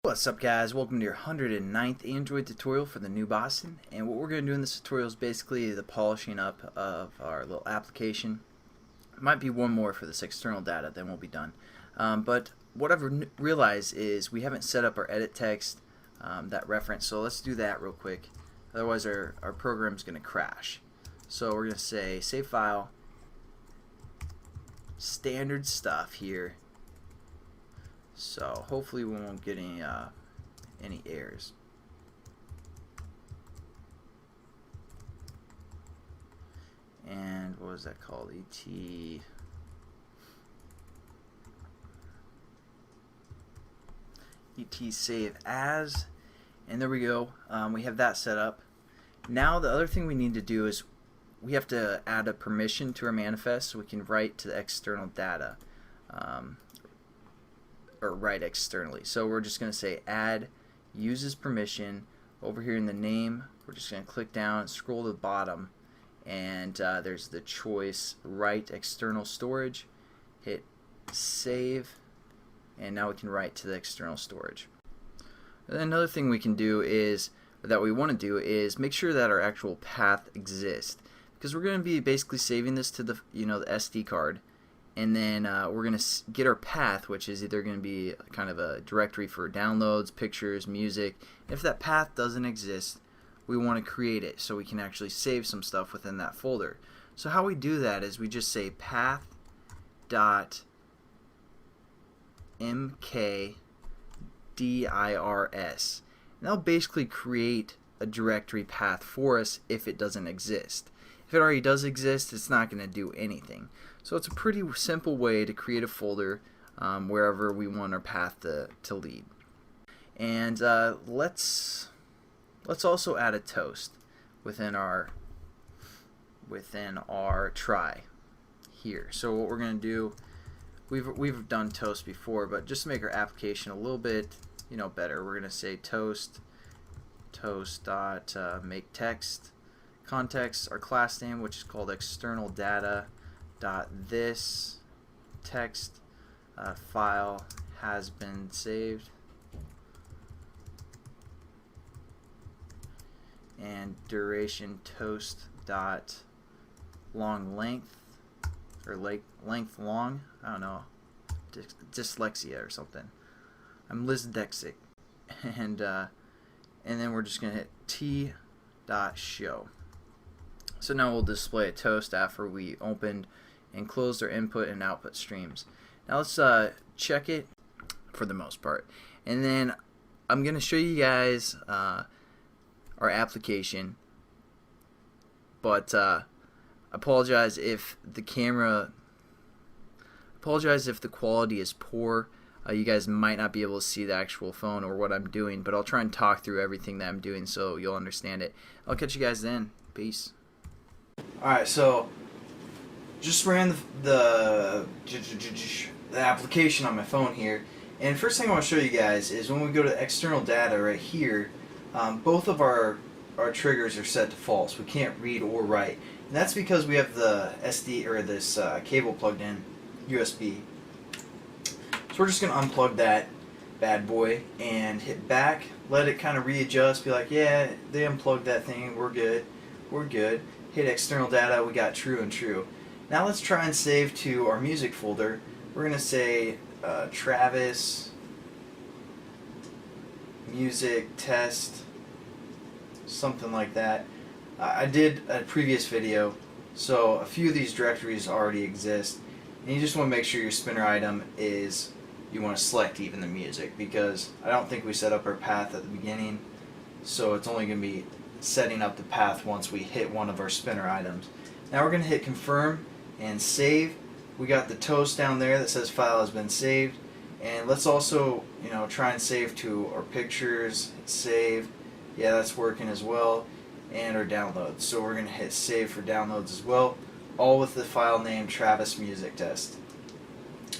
What's up, guys? Welcome to your 109th Android tutorial for the new Boston. And what we're going to do in this tutorial is basically the polishing up of our little application. Might be one more for this external data, then we'll be done. But what I've realized is we haven't set up our edit text, that reference, so let's do that real quick. Otherwise our program's going to crash. So we're going to say save file, standard stuff here. So hopefully we won't get any errors. And what was that called? ET save as, and there we go. We have that set up. Now the other thing we need to do is we have to add a permission to our manifest so we can write to the external data. Or write externally. So we're just going to say add uses permission. Over here in the name, we're just going to click down, scroll to the bottom, and there's the choice write external storage. Hit save, and now we can write to the external storage. And another thing we can do is that we want to do is make sure that our actual path exists, because we're going to be basically saving this to the the SD card. And then we're going to get our path, which is either going to be kind of a directory for downloads, pictures, music. If that path doesn't exist, we want to create it so we can actually save some stuff within that folder. So how we do that is we just say path.mkdirs. And that'll basically create a directory path for us if it doesn't exist. If it already does exist, it's not going to do anything. So it's a pretty simple way to create a folder wherever we want our path to lead. And let's also add a toast within our try here. So what we're going to do, we've done toast before, but just to make our application a little bit better, we're going to say toast dot make text context, our class name, which is called external data dot this text file has been saved, and duration toast dot long length, or length long, I don't know, dyslexia or something. I'm dyslexic. And then we're just gonna hit t dot show. So now we'll display a toast after we opened and closed our input and output streams. Now let's check it for the most part. And then I'm going to show you guys our application. But apologize if the quality is poor. You guys might not be able to see the actual phone or what I'm doing, but I'll try and talk through everything that I'm doing so you'll understand it. I'll catch you guys then. Peace. Alright, so just ran the application on my phone here, and first thing I want to show you guys is when we go to external data right here, both of our triggers are set to false. We can't read or write, and that's because we have the SD or this cable plugged in, USB. So we're just going to unplug that bad boy and hit back, let it kind of readjust, be like, yeah, they unplugged that thing, we're good. Hit external data, we got true and true. Now let's try and save to our music folder. We're going to say Travis music test, something like that. I did a previous video, so a few of these directories already exist, and you just want to make sure your spinner item is, you want to select even the music, because I don't think we set up our path at the beginning, so it's only going to be setting up the path once we hit one of our spinner items. Now we're going to hit confirm and save. We got the toast down there that says file has been saved, and let's also try and save to our pictures. Save, yeah, that's working as well, and our downloads. So we're going to hit save for downloads as well, all with the file name Travis Music Test.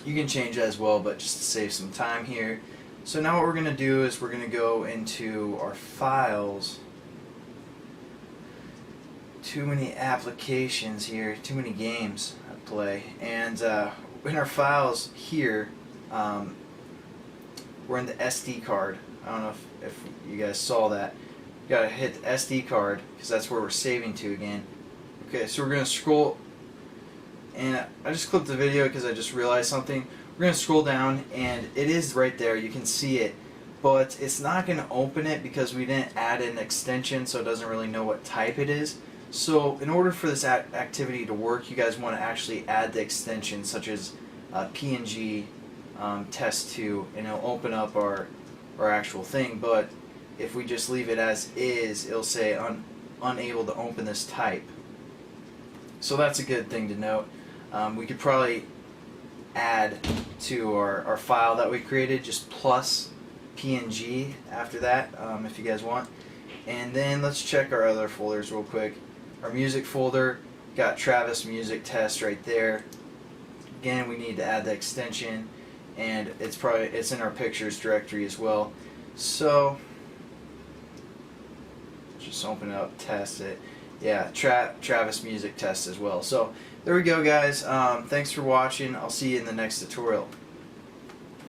You can change that as well, but just to save some time here. So now what we're going to do is we're going to go into our files. Too many applications here, too many games at play, and in our files here, we're in the SD card I don't know if you guys saw that. You gotta hit the SD card because that's where we're saving to again. Okay, so we're gonna scroll, and I just clipped the video because I just realized something. We're gonna scroll down, and it is right there. You can see it, but it's not gonna open it because we didn't add an extension, so it doesn't really know what type it is. So in order for this activity to work, you guys want to actually add the extension, such as PNG test2, and it'll open up our actual thing. But if we just leave it as is, it'll say unable to open this type. So that's a good thing to note. We could probably add to our file that we created just plus PNG after that, if you guys want. And then let's check our other folders real quick. Our music folder got Travis Music Test right there. Again, we need to add the extension, and it's in our pictures directory as well. So just open it up, test it. Yeah, Travis Music Test as well. So there we go, guys. Thanks for watching. I'll see you in the next tutorial.